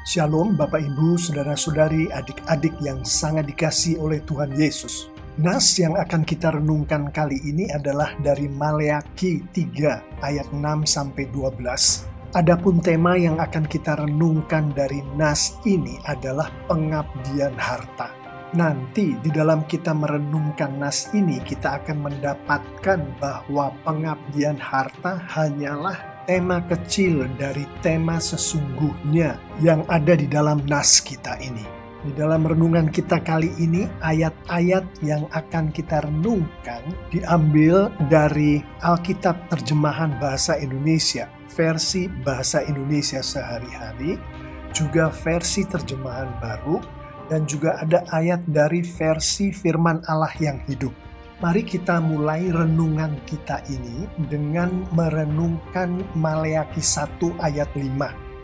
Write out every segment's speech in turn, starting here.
Shalom Bapak Ibu, Saudara-saudari, adik-adik yang sangat dikasihi oleh Tuhan Yesus. Nas yang akan kita renungkan kali ini adalah dari Maleakhi 3 ayat 6-12. Adapun tema yang akan kita renungkan dari nas ini adalah pengabdian harta. Nanti di dalam kita merenungkan nas ini, kita akan mendapatkan bahwa pengabdian harta hanyalah tema kecil dari tema sesungguhnya yang ada di dalam nas kita ini. Di dalam renungan kita kali ini, ayat-ayat yang akan kita renungkan diambil dari Alkitab terjemahan bahasa Indonesia, versi bahasa Indonesia sehari-hari, juga versi terjemahan baru, dan juga ada ayat dari versi firman Allah yang hidup. Mari kita mulai renungan kita ini dengan merenungkan Maleakhi 1 ayat 5.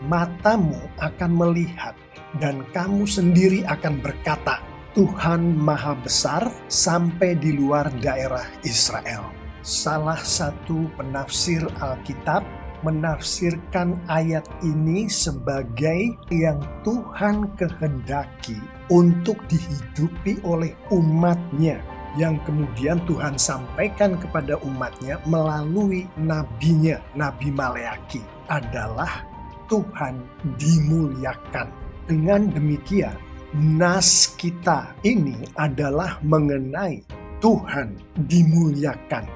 Matamu akan melihat dan kamu sendiri akan berkata, Tuhan Maha Besar sampai di luar daerah Israel. Salah satu penafsir Alkitab menafsirkan ayat ini sebagai yang Tuhan kehendaki untuk dihidupi oleh umatnya, yang kemudian Tuhan sampaikan kepada umatnya melalui nabinya, Nabi Maleakhi, adalah Tuhan dimuliakan. Dengan demikian, nas kita ini adalah mengenai Tuhan dimuliakan.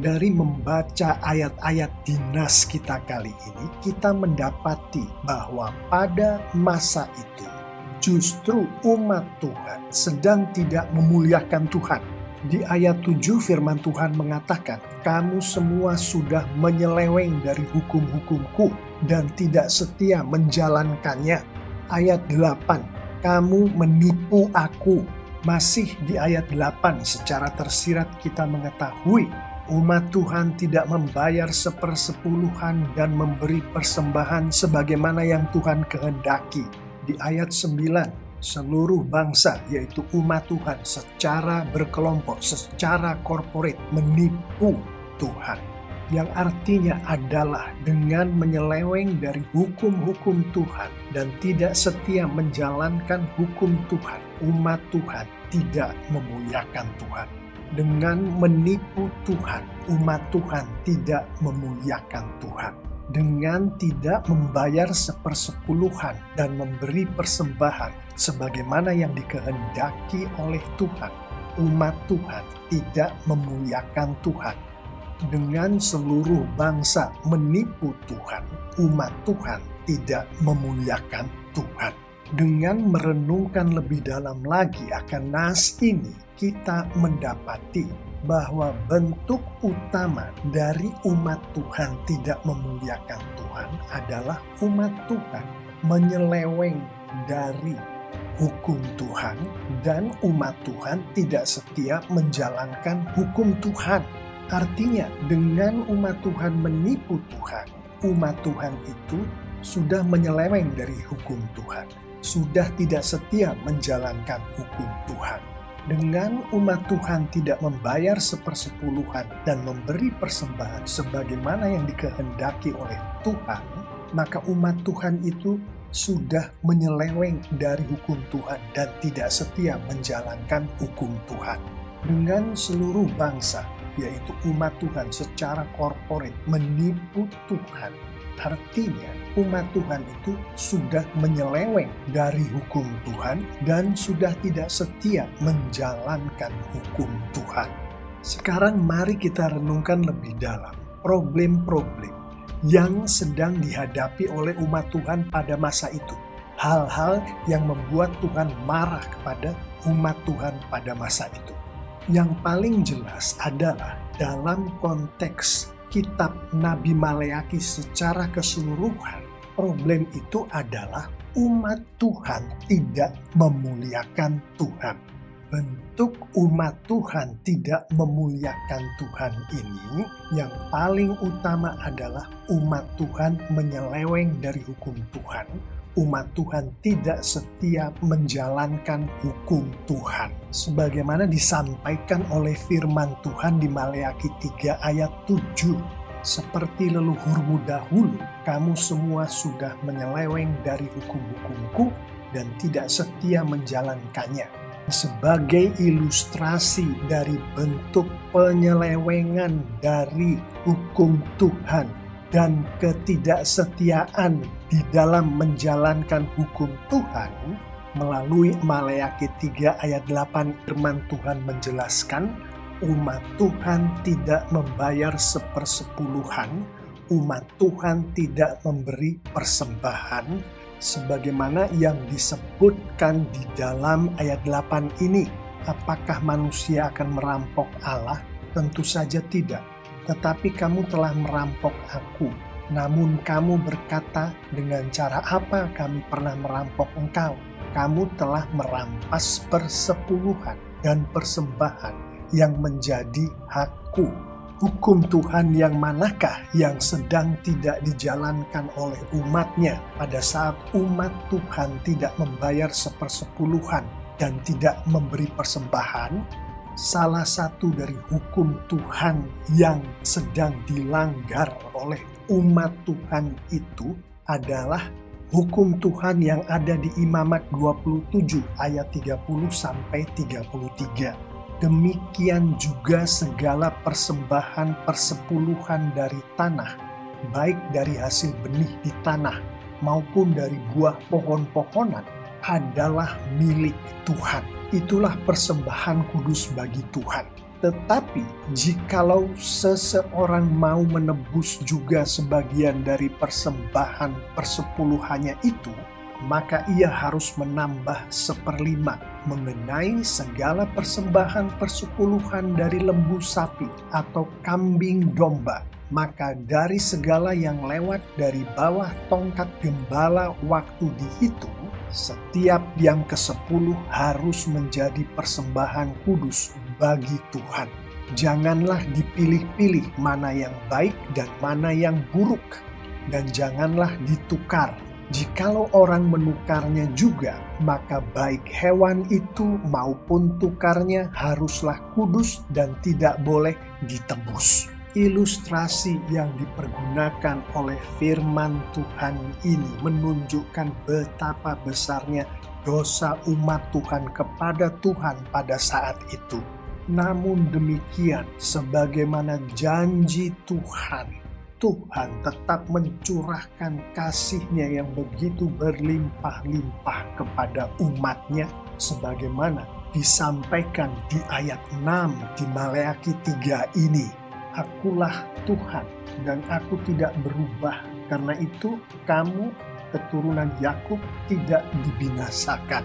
Dari membaca ayat-ayat di nas kita kali ini, kita mendapati bahwa pada masa itu, justru umat Tuhan sedang tidak memuliakan Tuhan. Di ayat 7 firman Tuhan mengatakan, kamu semua sudah menyeleweng dari hukum-hukumku dan tidak setia menjalankannya. Ayat 8, kamu menipu aku. Masih di ayat 8 secara tersirat kita mengetahui umat Tuhan tidak membayar 1/10 dan memberi persembahan sebagaimana yang Tuhan kehendaki. Di ayat 9, seluruh bangsa yaitu umat Tuhan secara berkelompok, secara korporat menipu Tuhan. Yang artinya adalah dengan menyeleweng dari hukum-hukum Tuhan dan tidak setia menjalankan hukum Tuhan, umat Tuhan tidak memuliakan Tuhan. Dengan menipu Tuhan, umat Tuhan tidak memuliakan Tuhan. Dengan tidak membayar 1/10 dan memberi persembahan sebagaimana yang dikehendaki oleh Tuhan, umat Tuhan tidak memuliakan Tuhan. Dengan seluruh bangsa menipu Tuhan, umat Tuhan tidak memuliakan Tuhan. Dengan merenungkan lebih dalam lagi akan nas ini, kita mendapati bahwa bentuk utama dari umat Tuhan tidak memuliakan Tuhan adalah umat Tuhan menyeleweng dari hukum Tuhan dan umat Tuhan tidak setia menjalankan hukum Tuhan. Artinya dengan umat Tuhan menipu Tuhan, umat Tuhan itu sudah menyeleweng dari hukum Tuhan, sudah tidak setia menjalankan hukum Tuhan. Dengan umat Tuhan tidak membayar 1/10 dan memberi persembahan sebagaimana yang dikehendaki oleh Tuhan, maka umat Tuhan itu sudah menyeleweng dari hukum Tuhan dan tidak setia menjalankan hukum Tuhan. Dengan seluruh bangsa, yaitu umat Tuhan secara korporat menipu Tuhan, artinya umat Tuhan itu sudah menyeleweng dari hukum Tuhan dan sudah tidak setia menjalankan hukum Tuhan. Sekarang mari kita renungkan lebih dalam problem-problem yang sedang dihadapi oleh umat Tuhan pada masa itu. Hal-hal yang membuat Tuhan marah kepada umat Tuhan pada masa itu. Yang paling jelas adalah dalam konteks kitab Nabi Maleakhi secara keseluruhan, problem itu adalah umat Tuhan tidak memuliakan Tuhan. Bentuk umat Tuhan tidak memuliakan Tuhan ini yang paling utama adalah umat Tuhan menyeleweng dari hukum Tuhan. Umat Tuhan tidak setia menjalankan hukum Tuhan. Sebagaimana disampaikan oleh firman Tuhan di Maleakhi 3 ayat 7. Seperti leluhurmu dahulu, kamu semua sudah menyeleweng dari hukum-hukumku dan tidak setia menjalankannya. Sebagai ilustrasi dari bentuk penyelewengan dari hukum Tuhan dan ketidaksetiaan di dalam menjalankan hukum Tuhan, melalui Maleakhi 3 ayat 8 firman Tuhan menjelaskan, umat Tuhan tidak membayar sepersepuluhan, umat Tuhan tidak memberi persembahan, sebagaimana yang disebutkan di dalam ayat 8 ini. Apakah manusia akan merampok Allah? Tentu saja tidak. Tetapi kamu telah merampok aku. Namun kamu berkata, dengan cara apa kami pernah merampok engkau? Kamu telah merampas persepuluhan dan persembahan yang menjadi hakku. Hukum Tuhan yang manakah yang sedang tidak dijalankan oleh umatnya pada saat umat Tuhan tidak membayar sepersepuluhan dan tidak memberi persembahan? Salah satu dari hukum Tuhan yang sedang dilanggar oleh umat Tuhan itu adalah hukum Tuhan yang ada di Imamat 27 ayat 30 sampai 33. Demikian juga segala persembahan persepuluhan dari tanah, baik dari hasil benih di tanah maupun dari buah pohon-pohonan, adalah milik Tuhan. Itulah persembahan kudus bagi Tuhan. Tetapi jikalau seseorang mau menebus juga sebagian dari persembahan persepuluhannya itu, maka ia harus menambah 1/5 mengenai segala persembahan persepuluhan dari lembu sapi atau kambing domba. Maka dari segala yang lewat dari bawah tongkat gembala waktu dihitung, setiap yang ke-10 harus menjadi persembahan kudus bagi Tuhan. Janganlah dipilih-pilih mana yang baik dan mana yang buruk, dan janganlah ditukar. Jikalau orang menukarnya juga, maka baik hewan itu maupun tukarnya haruslah kudus dan tidak boleh ditebus. Ilustrasi yang dipergunakan oleh firman Tuhan ini menunjukkan betapa besarnya dosa umat Tuhan kepada Tuhan pada saat itu. Namun demikian, sebagaimana janji Tuhan, Tuhan tetap mencurahkan kasih-Nya yang begitu berlimpah-limpah kepada umat-Nya, sebagaimana disampaikan di ayat 6 di Maleakhi 3 ini. Akulah Tuhan dan aku tidak berubah, karena itu kamu keturunan Yakub tidak dibinasakan.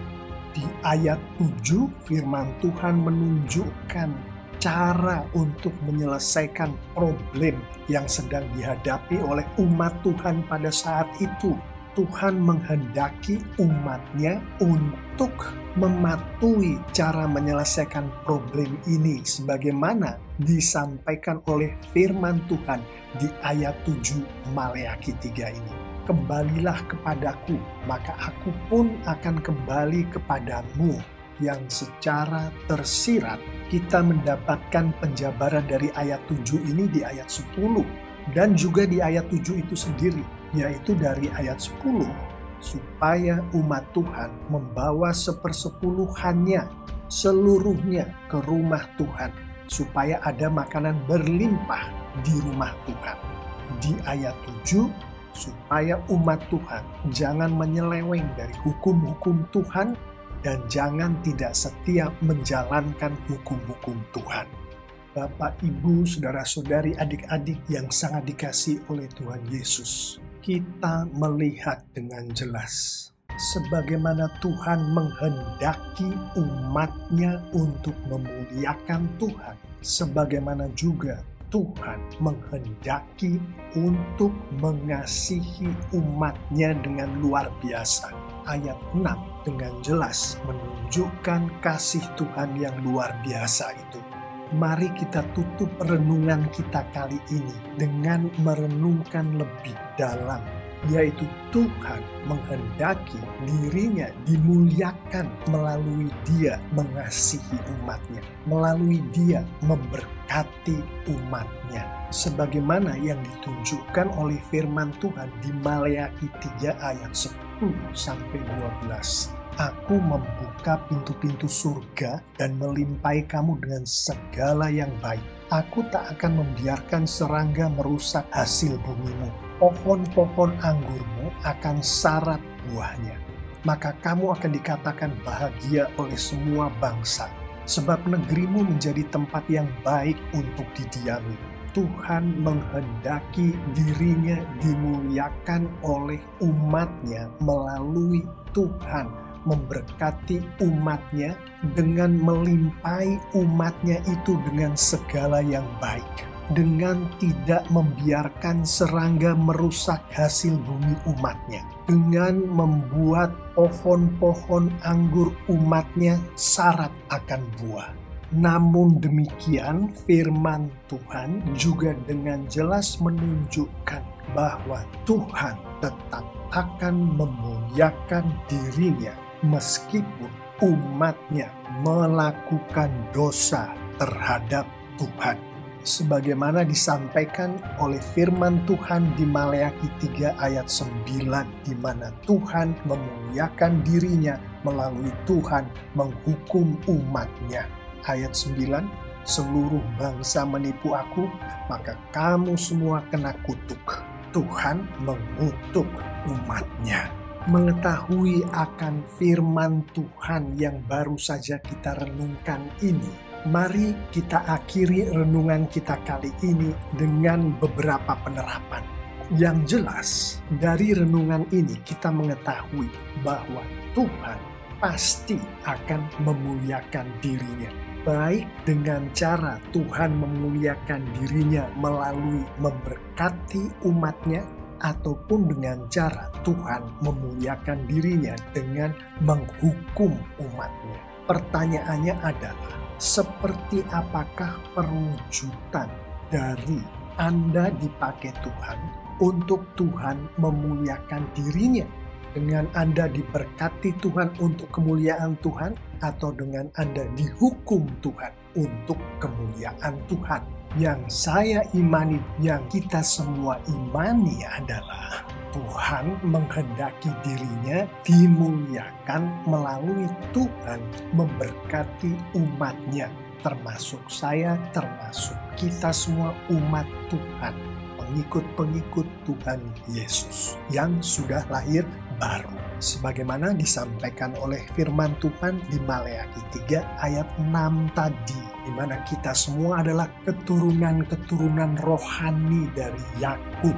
Di ayat 7 firman Tuhan menunjukkan cara untuk menyelesaikan problem yang sedang dihadapi oleh umat Tuhan pada saat itu. Tuhan menghendaki umat-Nya untuk mematuhi cara menyelesaikan problem ini sebagaimana disampaikan oleh firman Tuhan di ayat 7 Maleakhi 3 ini. Kembalilah kepadaku, maka aku pun akan kembali kepadamu. Yang secara tersirat kita mendapatkan penjabaran dari ayat 7 ini di ayat 10 dan juga di ayat 7 itu sendiri, yaitu dari ayat 10, supaya umat Tuhan membawa 1/10 seluruhnya ke rumah Tuhan, supaya ada makanan berlimpah di rumah Tuhan. Di ayat 7, supaya umat Tuhan jangan menyeleweng dari hukum-hukum Tuhan dan jangan tidak setia menjalankan hukum-hukum Tuhan. Bapak, Ibu, saudara-saudari, adik-adik yang sangat dikasihi oleh Tuhan Yesus, kita melihat dengan jelas sebagaimana Tuhan menghendaki umat-Nya untuk memuliakan Tuhan, sebagaimana juga Tuhan menghendaki untuk mengasihi umat-Nya dengan luar biasa. Ayat 6 dengan jelas menunjukkan kasih Tuhan yang luar biasa itu. Mari kita tutup renungan kita kali ini dengan merenungkan lebih dalam yaitu Tuhan menghendaki dirinya dimuliakan melalui Dia mengasihi umatnya, melalui Dia memberkati umatnya. Sebagaimana yang ditunjukkan oleh firman Tuhan di Maleakhi 3 ayat 10-12. Aku membuka pintu-pintu surga dan melimpahi kamu dengan segala yang baik. Aku tak akan membiarkan serangga merusak hasil bumimu. Pohon-pohon anggurmu akan sarat buahnya. Maka kamu akan dikatakan bahagia oleh semua bangsa, sebab negerimu menjadi tempat yang baik untuk didiami. Tuhan menghendaki dirinya dimuliakan oleh umatnya melalui Tuhan memberkati umatnya dengan melimpahi umatnya itu dengan segala yang baik, dengan tidak membiarkan serangga merusak hasil bumi umatnya, dengan membuat pohon-pohon anggur umatnya syarat akan buah. Namun demikian, firman Tuhan juga dengan jelas menunjukkan bahwa Tuhan tetap akan memuliakan dirinya meskipun umatnya melakukan dosa terhadap Tuhan. Sebagaimana disampaikan oleh firman Tuhan di Maleakhi 3 ayat 9, di mana Tuhan memuliakan dirinya melalui Tuhan menghukum umatnya. Ayat 9, seluruh bangsa menipu aku, maka kamu semua kena kutuk. Tuhan mengutuk umatnya. Mengetahui akan firman Tuhan yang baru saja kita renungkan ini, mari kita akhiri renungan kita kali ini dengan beberapa penerapan. Yang jelas, dari renungan ini kita mengetahui bahwa Tuhan pasti akan memuliakan dirinya. Baik dengan cara Tuhan memuliakan dirinya melalui memberkati umatnya, ataupun dengan cara Tuhan memuliakan dirinya dengan menghukum umatnya. Pertanyaannya adalah, seperti apakah perwujudan dari Anda dipakai Tuhan untuk Tuhan memuliakan dirinya? Dengan Anda diberkati Tuhan untuk kemuliaan Tuhan, atau dengan Anda dihukum Tuhan untuk kemuliaan Tuhan? Yang saya imani, yang kita semua imani adalah Tuhan menghendaki dirinya dimuliakan melalui Tuhan memberkati umatnya, termasuk saya, termasuk kita semua umat Tuhan, pengikut-pengikut Tuhan Yesus yang sudah lahir baru. Sebagaimana disampaikan oleh firman Tuhan di Maleakhi 3 ayat 6 tadi, di mana kita semua adalah keturunan-keturunan rohani dari Yakub.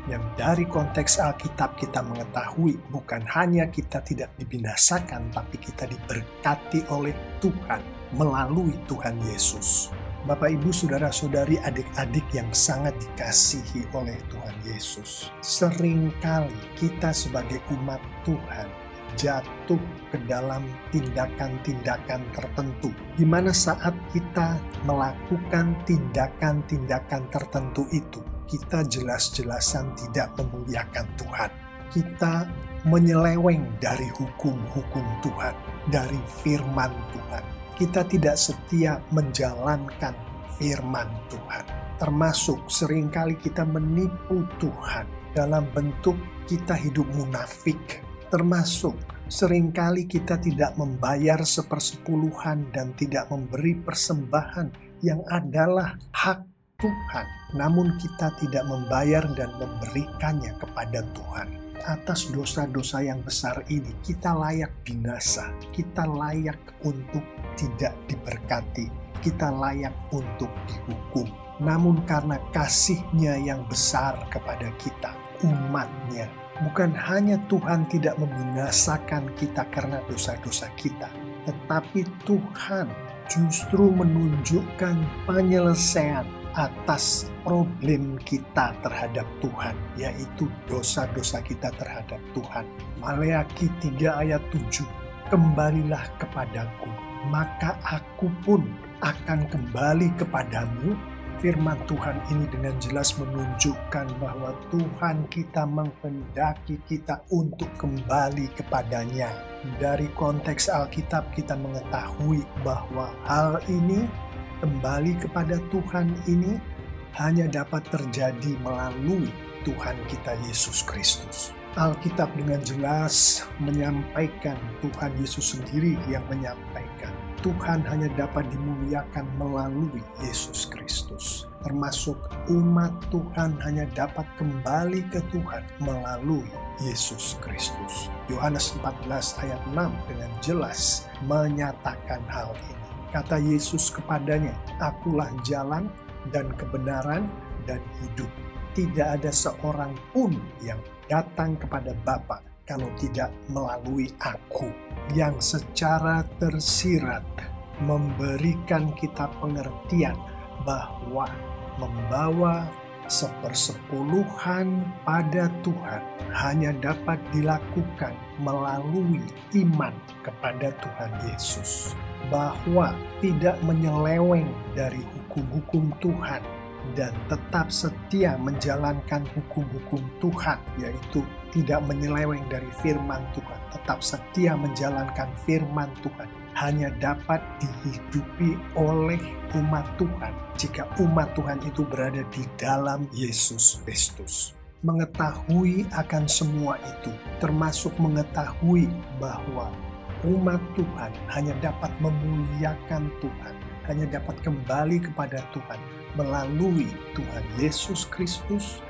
Yang dari konteks Alkitab kita mengetahui bukan hanya kita tidak dibinasakan, tapi kita diberkati oleh Tuhan melalui Tuhan Yesus. Bapak, Ibu, Saudara-saudari, adik-adik yang sangat dikasihi oleh Tuhan Yesus. Seringkali kita sebagai umat Tuhan jatuh ke dalam tindakan-tindakan tertentu, di mana saat kita melakukan tindakan-tindakan tertentu itu, kita jelas-jelasan tidak memuliakan Tuhan. Kita menyeleweng dari hukum-hukum Tuhan, dari firman Tuhan. Kita tidak setia menjalankan firman Tuhan. Termasuk seringkali kita menipu Tuhan dalam bentuk kita hidup munafik. Termasuk seringkali kita tidak membayar 1/10 dan tidak memberi persembahan yang adalah hak Tuhan. Namun kita tidak membayar dan memberikannya kepada Tuhan. Atas dosa-dosa yang besar ini kita layak binasa, kita layak untuk tidak diberkati, kita layak untuk dihukum. Namun karena kasih-Nya yang besar kepada kita, umat-Nya, bukan hanya Tuhan tidak membinasakan kita karena dosa-dosa kita, tetapi Tuhan justru menunjukkan penyelesaian atas problem kita terhadap Tuhan, yaitu dosa-dosa kita terhadap Tuhan. Maleakhi 3 ayat 7, kembalilah kepadaku, maka aku pun akan kembali kepadamu, Firman Tuhan ini dengan jelas menunjukkan bahwa Tuhan kita menghendaki kita untuk kembali kepadanya. Dari konteks Alkitab kita mengetahui bahwa hal ini, kembali kepada Tuhan ini, hanya dapat terjadi melalui Tuhan kita Yesus Kristus. Alkitab dengan jelas menyampaikan, Tuhan Yesus sendiri yang menyampaikan, Tuhan hanya dapat dimuliakan melalui Yesus Kristus. Termasuk umat Tuhan hanya dapat kembali ke Tuhan melalui Yesus Kristus. Yohanes 14 ayat 6 dengan jelas menyatakan hal ini. Kata Yesus kepadanya, "Akulah jalan dan kebenaran dan hidup. Tidak ada seorang pun yang datang kepada Bapa kalau tidak melalui Aku." Yang secara tersirat memberikan kita pengertian bahwa membawa 1/10 pada Tuhan hanya dapat dilakukan melalui iman kepada Tuhan Yesus. Bahwa tidak menyeleweng dari hukum-hukum Tuhan dan tetap setia menjalankan hukum-hukum Tuhan, yaitu tidak menyeleweng dari firman Tuhan, tetap setia menjalankan firman Tuhan, hanya dapat dihidupi oleh umat Tuhan jika umat Tuhan itu berada di dalam Yesus Kristus. Mengetahui akan semua itu, termasuk mengetahui bahwa umat Tuhan hanya dapat memuliakan Tuhan, hanya dapat kembali kepada Tuhan melalui Tuhan Yesus Kristus.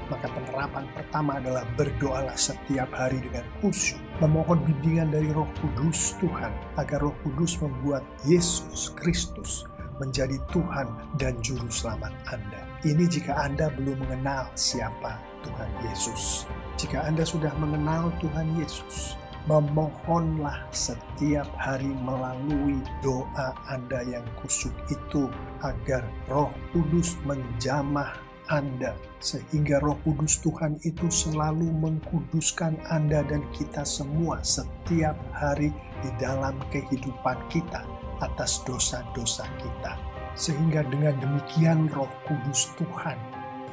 Maka penerapan pertama adalah berdoalah setiap hari dengan khusyuk, memohon bimbingan dari Roh Kudus Tuhan, agar Roh Kudus membuat Yesus Kristus menjadi Tuhan dan Juru Selamat Anda. Ini jika Anda belum mengenal siapa Tuhan Yesus. Jika Anda sudah mengenal Tuhan Yesus, memohonlah setiap hari melalui doa Anda yang khusyuk itu, agar Roh Kudus menjamah Anda, sehingga Roh Kudus Tuhan itu selalu mengkuduskan Anda dan kita semua setiap hari di dalam kehidupan kita atas dosa-dosa kita. Sehingga dengan demikian Roh Kudus Tuhan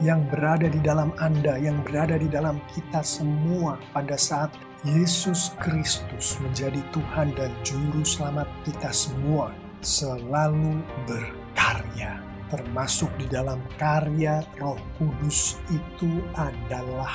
yang berada di dalam Anda, yang berada di dalam kita semua pada saat Yesus Kristus menjadi Tuhan dan Juru Selamat kita semua, selalu berkarya. Termasuk di dalam karya Roh Kudus itu adalah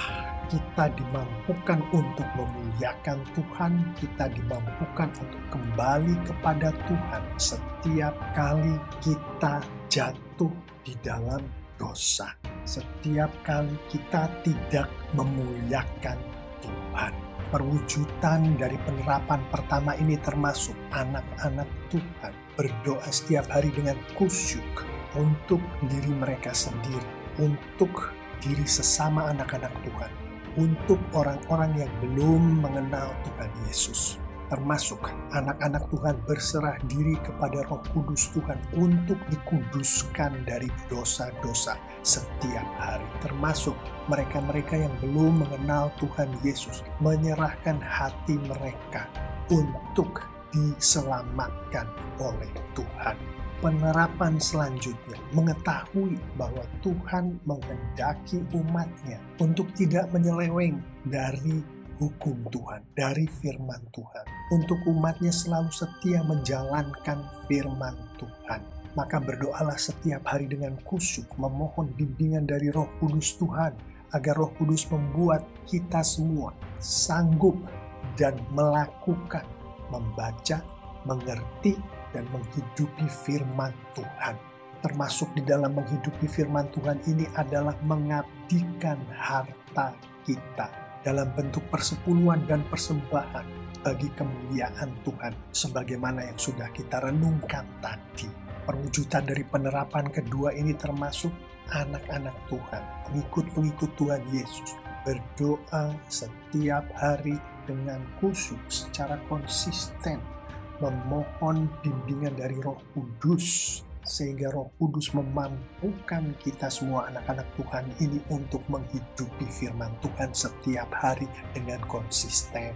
kita dimampukan untuk memuliakan Tuhan, kita dimampukan untuk kembali kepada Tuhan setiap kali kita jatuh di dalam dosa, setiap kali kita tidak memuliakan Tuhan. Perwujudan dari penerapan pertama ini termasuk anak-anak Tuhan berdoa setiap hari dengan khusyuk untuk diri mereka sendiri, untuk diri sesama anak-anak Tuhan, untuk orang-orang yang belum mengenal Tuhan Yesus. Termasuk anak-anak Tuhan berserah diri kepada Roh Kudus Tuhan untuk dikuduskan dari dosa-dosa setiap hari. Termasuk mereka-mereka yang belum mengenal Tuhan Yesus, menyerahkan hati mereka untuk diselamatkan oleh Tuhan. Penerapan selanjutnya mengetahui bahwa Tuhan menghendaki umatnya untuk tidak menyeleweng dari hukum Tuhan, dari firman Tuhan. Untuk umatnya selalu setia menjalankan firman Tuhan. Maka berdoalah setiap hari dengan khusyuk, memohon bimbingan dari Roh Kudus Tuhan, agar Roh Kudus membuat kita semua sanggup dan melakukan, membaca, mengerti, dan menghidupi firman Tuhan. Termasuk di dalam menghidupi firman Tuhan ini adalah mengabdikan harta kita dalam bentuk persepuluhan dan persembahan bagi kemuliaan Tuhan, sebagaimana yang sudah kita renungkan tadi. Perwujudan dari penerapan kedua ini termasuk anak-anak Tuhan, pengikut-pengikut Tuhan Yesus, berdoa setiap hari dengan khusyuk secara konsisten, memohon bimbingan dari Roh Kudus, sehingga Roh Kudus memampukan kita semua anak-anak Tuhan ini untuk menghidupi firman Tuhan setiap hari dengan konsisten.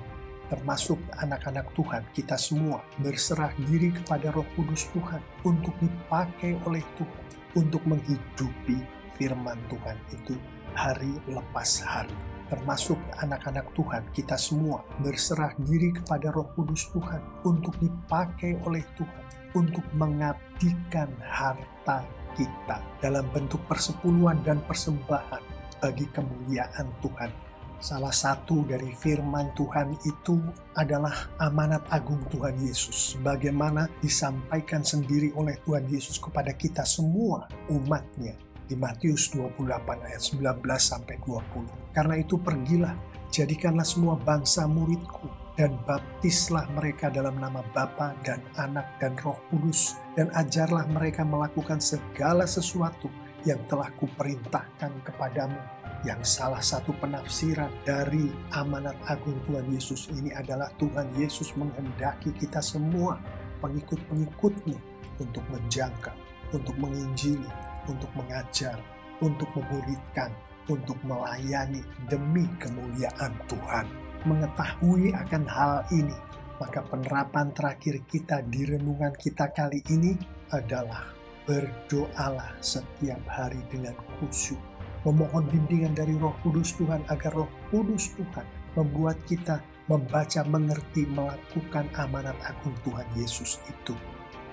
Termasuk anak-anak Tuhan, kita semua berserah diri kepada Roh Kudus Tuhan untuk dipakai oleh Tuhan untuk menghidupi firman Tuhan itu hari lepas hari. Termasuk anak-anak Tuhan, kita semua berserah diri kepada Roh Kudus Tuhan untuk dipakai oleh Tuhan, untuk mengabdikan harta kita dalam bentuk persepuluhan dan persembahan bagi kemuliaan Tuhan. Salah satu dari firman Tuhan itu adalah amanat agung Tuhan Yesus, bagaimana disampaikan sendiri oleh Tuhan Yesus kepada kita semua umatnya di Matius 28 ayat 19-20. Karena itu pergilah, jadikanlah semua bangsa muridku, dan baptislah mereka dalam nama Bapa dan Anak dan Roh Kudus, dan ajarlah mereka melakukan segala sesuatu yang telah kuperintahkan kepadamu. Yang salah satu penafsiran dari amanat agung Tuhan Yesus ini adalah Tuhan Yesus menghendaki kita semua pengikut-pengikutnya untuk menjangkau, untuk menginjili, untuk mengajar, untuk memuridkan, untuk melayani demi kemuliaan Tuhan. Mengetahui akan hal ini, maka penerapan terakhir kita di renungan kita kali ini adalah berdoalah setiap hari dengan khusyuk. Memohon bimbingan dari Roh Kudus Tuhan agar Roh Kudus Tuhan membuat kita membaca, mengerti, melakukan amanat agung Tuhan Yesus itu,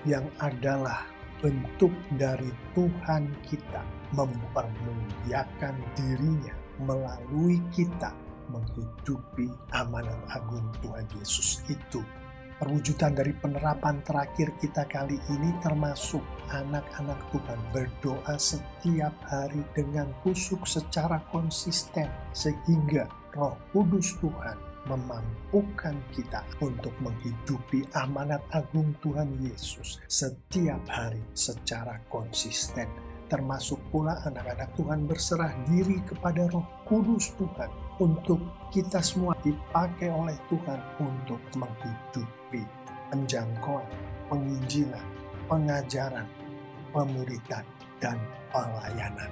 yang adalah bentuk dari Tuhan kita mempermuliakan dirinya melalui kita menghidupi amanat agung Tuhan Yesus itu. Perwujudan dari penerapan terakhir kita kali ini termasuk anak-anak Tuhan berdoa setiap hari dengan khusyuk secara konsisten, sehingga Roh Kudus Tuhan memampukan kita untuk menghidupi amanat agung Tuhan Yesus setiap hari secara konsisten. Termasuk pula anak-anak Tuhan berserah diri kepada Roh Kudus Tuhan untuk kita semua dipakai oleh Tuhan untuk menghidupi penjangkauan, penginjilan, pengajaran, pemuridan, dan pelayanan.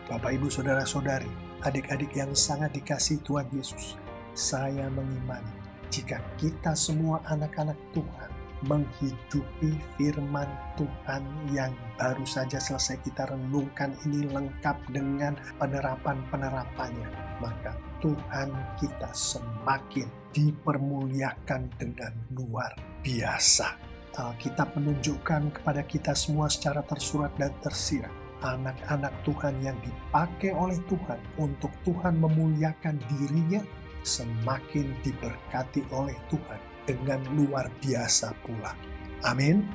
Bapak, Ibu, Saudara-saudari, adik-adik yang sangat dikasihi Tuhan Yesus, saya mengimani jika kita semua anak-anak Tuhan menghidupi firman Tuhan yang baru saja selesai kita renungkan ini lengkap dengan penerapan-penerapannya, maka Tuhan kita semakin dipermuliakan dengan luar biasa. Alkitab menunjukkan kepada kita semua secara tersurat dan tersirat, anak-anak Tuhan yang dipakai oleh Tuhan untuk Tuhan memuliakan dirinya semakin diberkati oleh Tuhan dengan luar biasa pula. Amin.